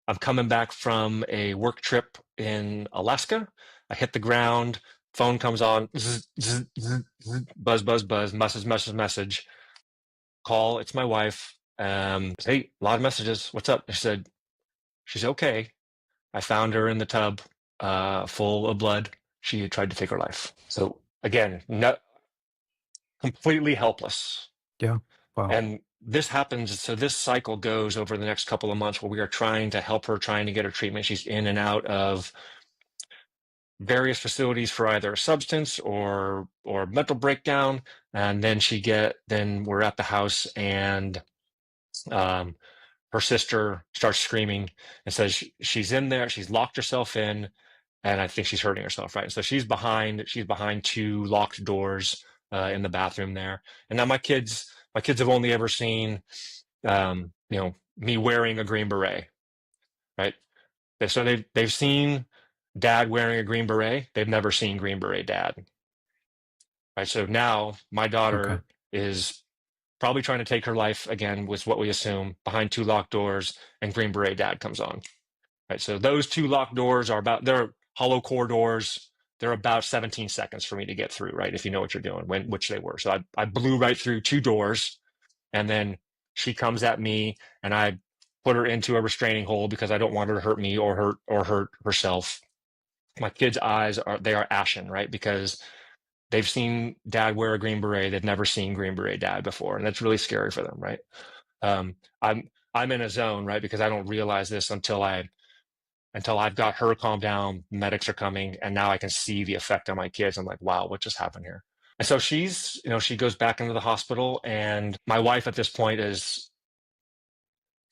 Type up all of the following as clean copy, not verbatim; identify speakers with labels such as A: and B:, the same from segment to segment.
A: I'm coming back from a work trip in Alaska. I hit the ground, phone comes on, zzz, zzz, zzz, zzz, buzz, buzz, buzz, message. Call, it's my wife. Hey, a lot of messages. What's up? I said, she's okay. I found her in the tub, full of blood. She had tried to take her life. So again, completely helpless.
B: Yeah. Wow.
A: And this happens. So this cycle goes over the next couple of months where we are trying to help her, trying to get her treatment. She's in and out of various facilities for either substance or mental breakdown. And then then we're at the house, and her sister starts screaming and says she's in there. She's locked herself in, and I think she's hurting herself, right? And so she's behind two locked doors in the bathroom there. And now my kids have only ever seen, me wearing a Green Beret, right? So they've seen Dad wearing a Green Beret. They've never seen Green Beret Dad, right? So now my daughter is probably trying to take her life again, was what we assume, behind two locked doors, and Green Beret Dad comes on, right? So those two locked doors they're hollow core doors. They're about 17 seconds for me to get through, right? If you know what you're doing, which they were. So I blew right through two doors, and then she comes at me, and I put her into a restraining hold because I don't want her to hurt me or hurt herself. My kids' eyes are ashen, right? Because they've seen Dad wear a Green Beret. They've never seen Green Beret Dad before, and that's really scary for them, right? I'm in a zone, right? Because I don't realize this until I've got her calmed down. Medics are coming, and now I can see the effect on my kids. I'm like, wow, what just happened here? And so she goes back into the hospital, and my wife at this point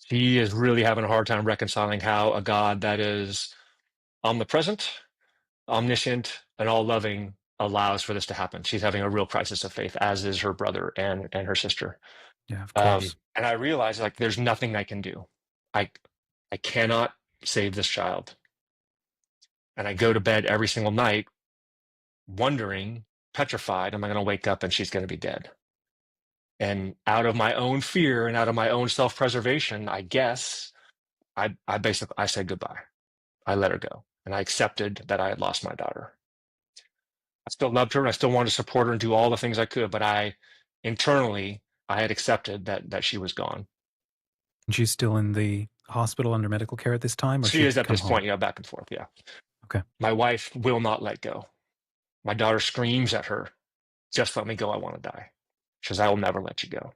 A: she is really having a hard time reconciling how a God that is omnipresent, omniscient, and all loving allows for this to happen. She's having a real crisis of faith, as is her brother and her sister.
B: Yeah, of course.
A: And I realized, like, there's nothing I can do. I cannot save this child. And I go to bed every single night wondering, petrified, am I going to wake up and she's going to be dead? And out of my own fear and out of my own self-preservation, I guess, I said goodbye. I let her go. And I accepted that I had lost my daughter. I still loved her, and I still wanted to support her and do all the things I could, but internally, I had accepted that she was gone.
B: And she's still in the hospital under medical care at this time? Or
A: She is at this
B: home?
A: point, back and forth, yeah.
B: Okay.
A: My wife will not let go. My daughter screams at her, just let me go, I want to die. She says, I will never let you go.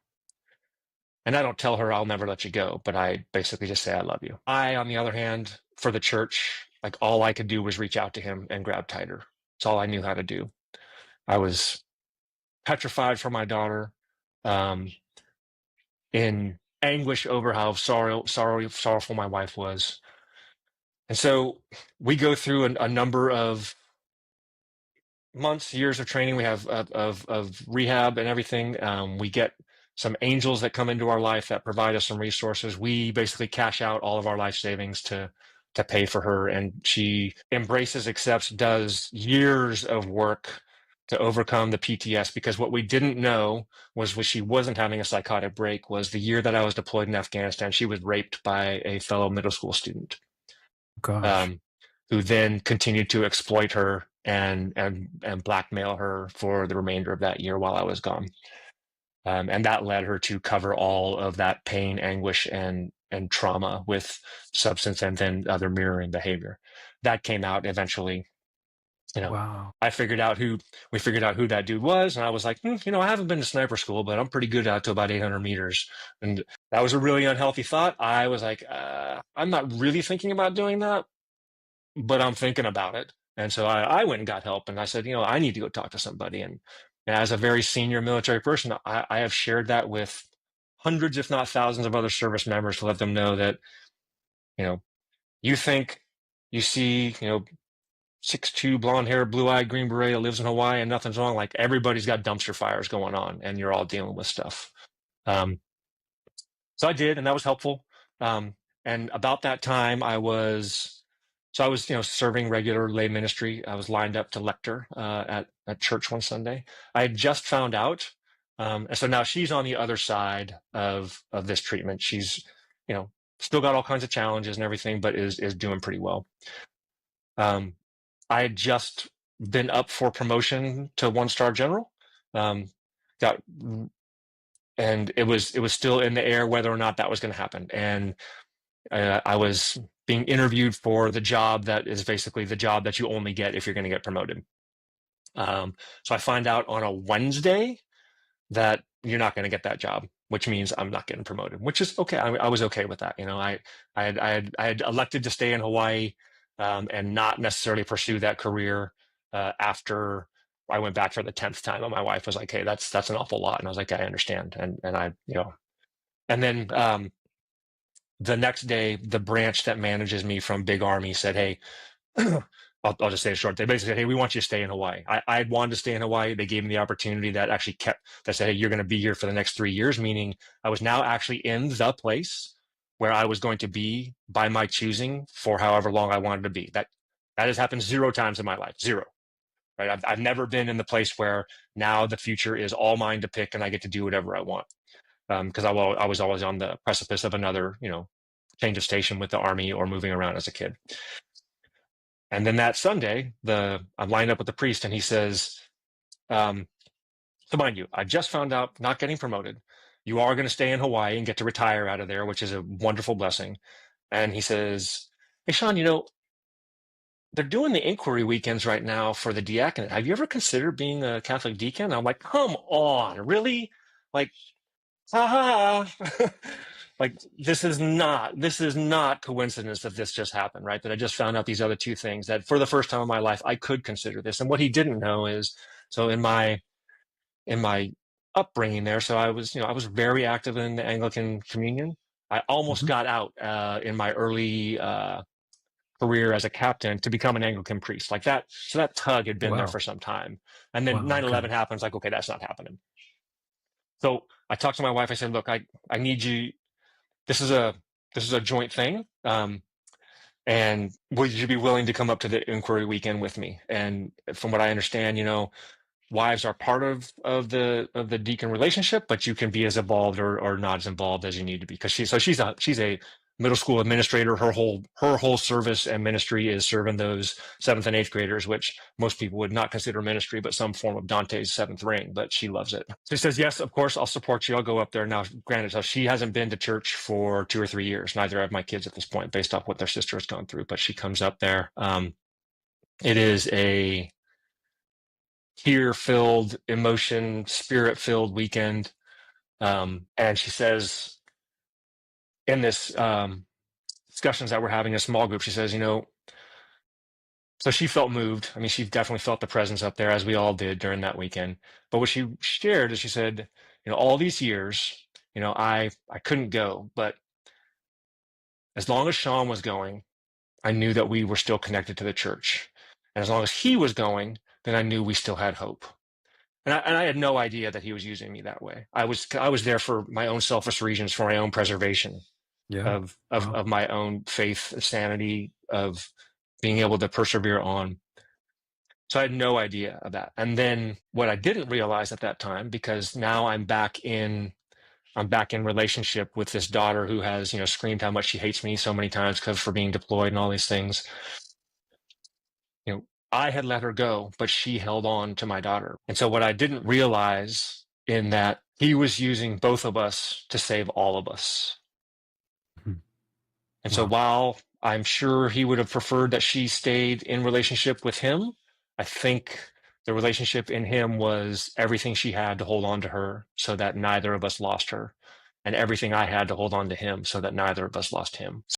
A: And I don't tell her I'll never let you go, but I basically just say I love you. I, on the other hand, for the church, like, all I could do was reach out to him and grab tighter. It's all I knew how to do. I was petrified for my daughter, in anguish over how sorrowful my wife was. And so we go through a number of months, years of training. We have of rehab and everything. We get some angels that come into our life that provide us some resources. We basically cash out all of our life savings to pay for her, and she embraces, accepts, does years of work to overcome the PTS, because what we didn't know was when she wasn't having a psychotic break was the year that I was deployed in Afghanistan, she was raped by a fellow middle school student.
B: Gosh.
A: Who then continued to exploit her and blackmail her for the remainder of that year while I was gone. And that led her to cover all of that pain, anguish, and trauma with substance and then other mirroring behavior. That came out eventually.
B: Wow.
A: We figured out who that dude was, and I was like, I haven't been to sniper school, but I'm pretty good out to about 800 meters. And that was a really unhealthy thought. I was like, I'm not really thinking about doing that, but I'm thinking about it. And so I went and got help, and I said, I need to go talk to somebody. And as a very senior military person, I have shared that with hundreds, if not thousands, of other service members to let them know that, you think you see, 6'2", blonde hair, blue-eyed, Green Beret that lives in Hawaii and nothing's wrong. Like, everybody's got dumpster fires going on, and you're all dealing with stuff. So I did, and that was helpful. And about that time, I was serving regular lay ministry. I was lined up to lector at church one Sunday. I had just found out, and so now she's on the other side of this treatment. She's, still got all kinds of challenges and everything, but is doing pretty well. I had just been up for promotion to 1-star general. Got and it was still in the air whether or not that was going to happen. And I was being interviewed for the job that is basically the job that you only get if you're going to get promoted. So I find out on a Wednesday that you're not going to get that job, which means I'm not getting promoted, which is okay. I was okay with that. I had elected to stay in Hawaii and not necessarily pursue that career after I went back for the 10th time. And my wife was like, "Hey, that's an awful lot," and I was like, "I understand." And I, and then the next day, the branch that manages me from Big Army said, "Hey." I'll just say it short. They basically said, "Hey, we want you to stay in Hawaii." I wanted to stay in Hawaii. They gave me the opportunity that actually that said, "Hey, you're going to be here for the next 3 years," meaning I was now actually in the place where I was going to be by my choosing for however long I wanted to be. That has happened 0 times in my life. 0. Right? I've never been in the place where now the future is all mine to pick and I get to do whatever I want. Because I was always on the precipice of another, change of station with the Army or moving around as a kid. And then that Sunday, I'm lined up with the priest, and he says, "So mind you, I just found out not getting promoted. You are going to stay in Hawaii and get to retire out of there, which is a wonderful blessing." And he says, "Hey, Sean, they're doing the inquiry weekends right now for the diaconate. Have you ever considered being a Catholic deacon?" And I'm like, "Come on, really? Like, ha ha." Like, this is not coincidence that this just happened, right? That I just found out these other 2 things, that for the first time in my life I could consider this. And what he didn't know is, so in my upbringing there, so I was very active in the Anglican Communion. I almost got out in my early career as a captain to become an Anglican priest, like that. So that tug had been there
B: Wow.
A: for some time, and then
B: Wow.
A: 9/11
B: Okay.
A: happens. Like, okay, that's not happening. So I talked to my wife. I said, "Look, I need you. This is a joint thing. And would you be willing to come up to the inquiry weekend with me?" And from what I understand, wives are part of the deacon relationship, but you can be as involved or not as involved as you need to be, because she's a middle school administrator. Her whole service and ministry is serving those 7th and 8th graders, which most people would not consider ministry, but some form of Dante's 7th ring. But she loves it. She says, "Yes, of course, I'll support you. I'll go up there." Now, granted, so she hasn't been to church for 2 or 3 years. Neither have my kids at this point, based off what their sister has gone through. But she comes up there. It is a tear-filled, emotion, spirit-filled weekend. And she says, in this discussions that we're having in a small group, she says, so she felt moved. I mean, she definitely felt the presence up there, as we all did during that weekend. But what she shared is, she said, all these years, I couldn't go, but as long as Sean was going, I knew that we were still connected to the church. And as long as he was going, then I knew we still had hope. And I had no idea that he was using me that way. I was there for my own selfish reasons, for my own preservation
B: Yeah.
A: of
B: Wow.
A: my own faith, sanity, of being able to persevere on. So I had no idea of that. And then what I didn't realize at that time, because now I'm back in relationship with this daughter who has, screamed how much she hates me so many times because for being deployed and all these things. I had let her go, but she held on to my daughter. And so what I didn't realize in that, he was using both of us to save all of us.
B: Mhm.
A: And so
B: Wow.
A: while I'm sure he would have preferred that she stayed in relationship with him, I think the relationship in him was everything she had to hold on to her so that neither of us lost her, and everything I had to hold on to him so that neither of us lost him.